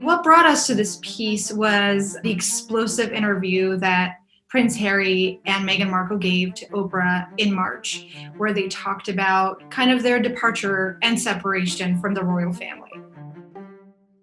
What brought us to this piece was the explosive interview that Prince Harry and Meghan Markle gave to Oprah in March, where they talked about kind of their departure and separation from the royal family.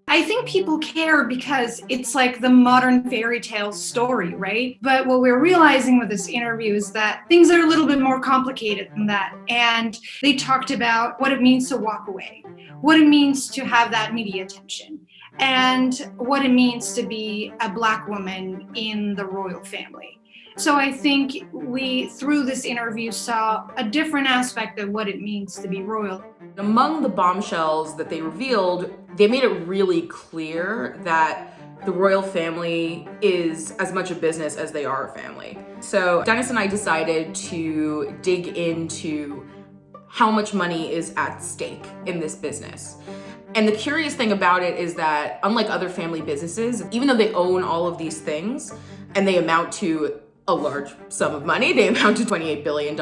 I think people care because it's like the modern fairy tale story, right? But what we're realizing with this interview is that things are a little bit more complicated than that. And they talked about what it means to walk away, what it means to have that media attention, and what it means to be a Black woman in the royal family. So I think we, through this interview, saw a different aspect of what it means to be royal. Among the bombshells that they revealed, they made it really clear that the royal family is as much a business as they are a family. So Dennis and I decided to dig into how much money is at stake in this business. And the curious thing about it is that, unlike other family businesses, even though they own all of these things and they amount to a large sum of money, they amount to $28 billion,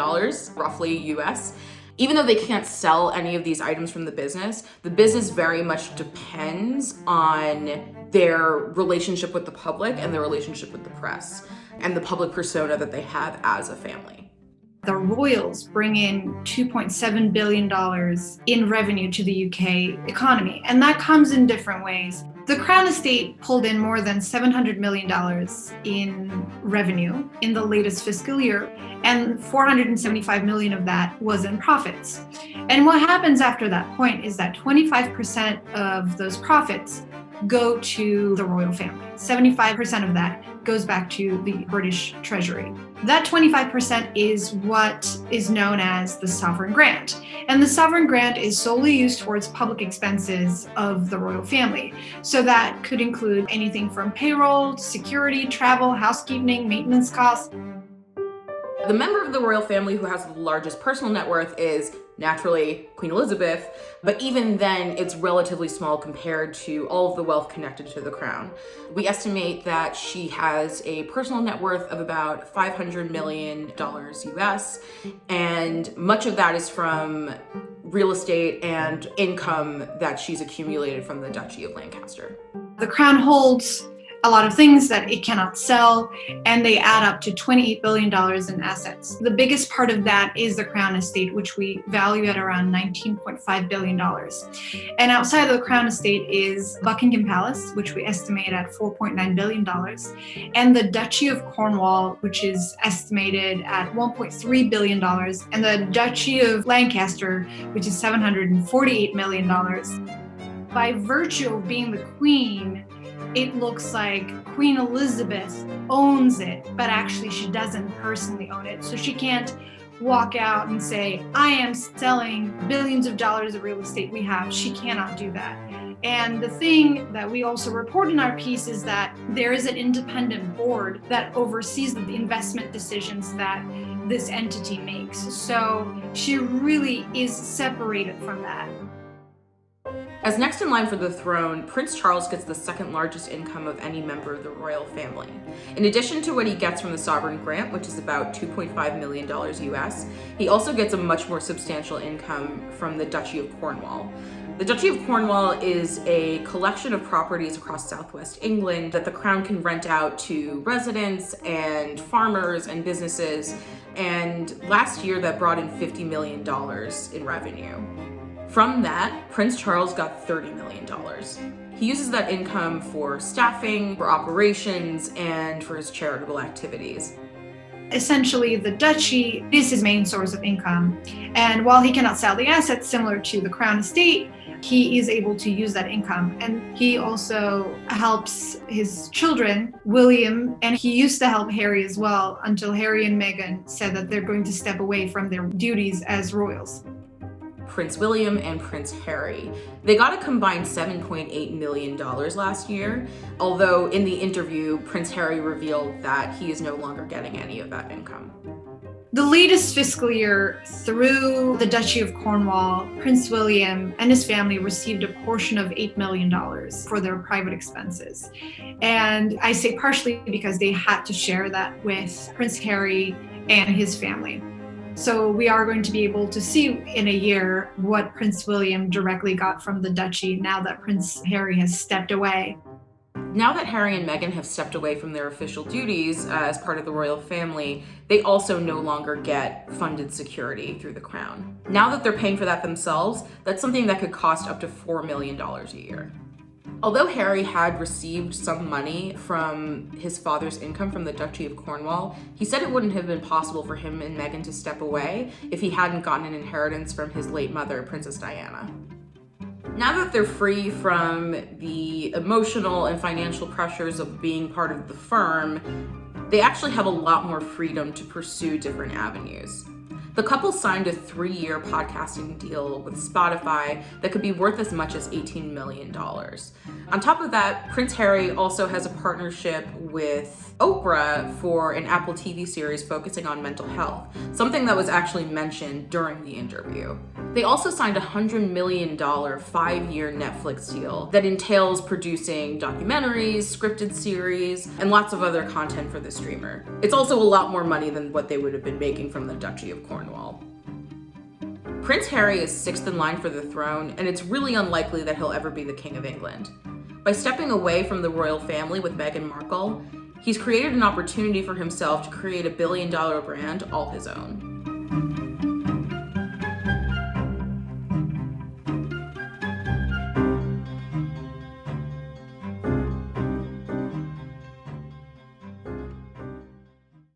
roughly US. Even though they can't sell any of these items from the business very much depends on their relationship with the public and their relationship with the press and the public persona that they have as a family. The royals bring in $2.7 billion in revenue to the UK economy, and that comes in different ways. The Crown Estate pulled in more than $700 million in revenue in the latest fiscal year, and $475 million of that was in profits. And what happens after that point is that 25% of those profits go to the royal family. 75% of that goes back to the British Treasury. That 25% is what is known as the sovereign grant. And the sovereign grant is solely used towards public expenses of the royal family. So that could include anything from payroll, security, travel, housekeeping, maintenance costs. The member of the royal family who has the largest personal net worth is naturally Queen Elizabeth, but even then it's relatively small compared to all of the wealth connected to the crown. We estimate that she has a personal net worth of about $500 million US, and much of that is from real estate and income that she's accumulated from the Duchy of Lancaster. The crown holds a lot of things that it cannot sell, and they add up to $28 billion in assets. The biggest part of that is the Crown Estate, which we value at around $19.5 billion. And outside of the Crown Estate is Buckingham Palace, which we estimate at $4.9 billion, and the Duchy of Cornwall, which is estimated at $1.3 billion, and the Duchy of Lancaster, which is $748 million. By virtue of being the Queen, it looks like Queen Elizabeth owns it, but actually she doesn't personally own it. So she can't walk out and say, I am selling billions of dollars of real estate we have. She cannot do that. And the thing that we also report in our piece is that there is an independent board that oversees the investment decisions that this entity makes. So she really is separated from that. As next in line for the throne, Prince Charles gets the second largest income of any member of the royal family. In addition to what he gets from the sovereign grant, which is about $2.5 million US, he also gets a much more substantial income from the Duchy of Cornwall. The Duchy of Cornwall is a collection of properties across southwest England that the crown can rent out to residents and farmers and businesses, and last year that brought in $50 million in revenue. From that, Prince Charles got $30 million. He uses that income for staffing, for operations, and for his charitable activities. Essentially, the duchy is his main source of income. And while he cannot sell the assets similar to the Crown Estate, he is able to use that income. And he also helps his children, William, and he used to help Harry as well until Harry and Meghan said that they're going to step away from their duties as royals. Prince William and Prince Harry. They got a combined $7.8 million last year, although in the interview, Prince Harry revealed that he is no longer getting any of that income. The latest fiscal year, through the Duchy of Cornwall, Prince William and his family received a portion of $8 million for their private expenses. And I say partially because they had to share that with Prince Harry and his family. So we are going to be able to see in a year what Prince William directly got from the duchy now that Prince Harry has stepped away. Now that Harry and Meghan have stepped away from their official duties as part of the royal family, they also no longer get funded security through the crown. Now that they're paying for that themselves, that's something that could cost up to $4 million a year. Although Harry had received some money from his father's income from the Duchy of Cornwall, he said it wouldn't have been possible for him and Meghan to step away if he hadn't gotten an inheritance from his late mother, Princess Diana. Now that they're free from the emotional and financial pressures of being part of the firm, they actually have a lot more freedom to pursue different avenues. The couple signed a 3-year podcasting deal with Spotify that could be worth as much as $18 million. On top of that, Prince Harry also has a partnership with Oprah for an Apple TV series focusing on mental health, something that was actually mentioned during the interview. They also signed a $100 million 5-year Netflix deal that entails producing documentaries, scripted series, and lots of other content for the streamer. It's also a lot more money than what they would have been making from the Duchy of Cornwall. Prince Harry is 6th in line for the throne, and it's really unlikely that he'll ever be the King of England. By stepping away from the royal family with Meghan Markle, he's created an opportunity for himself to create a billion-dollar brand all his own.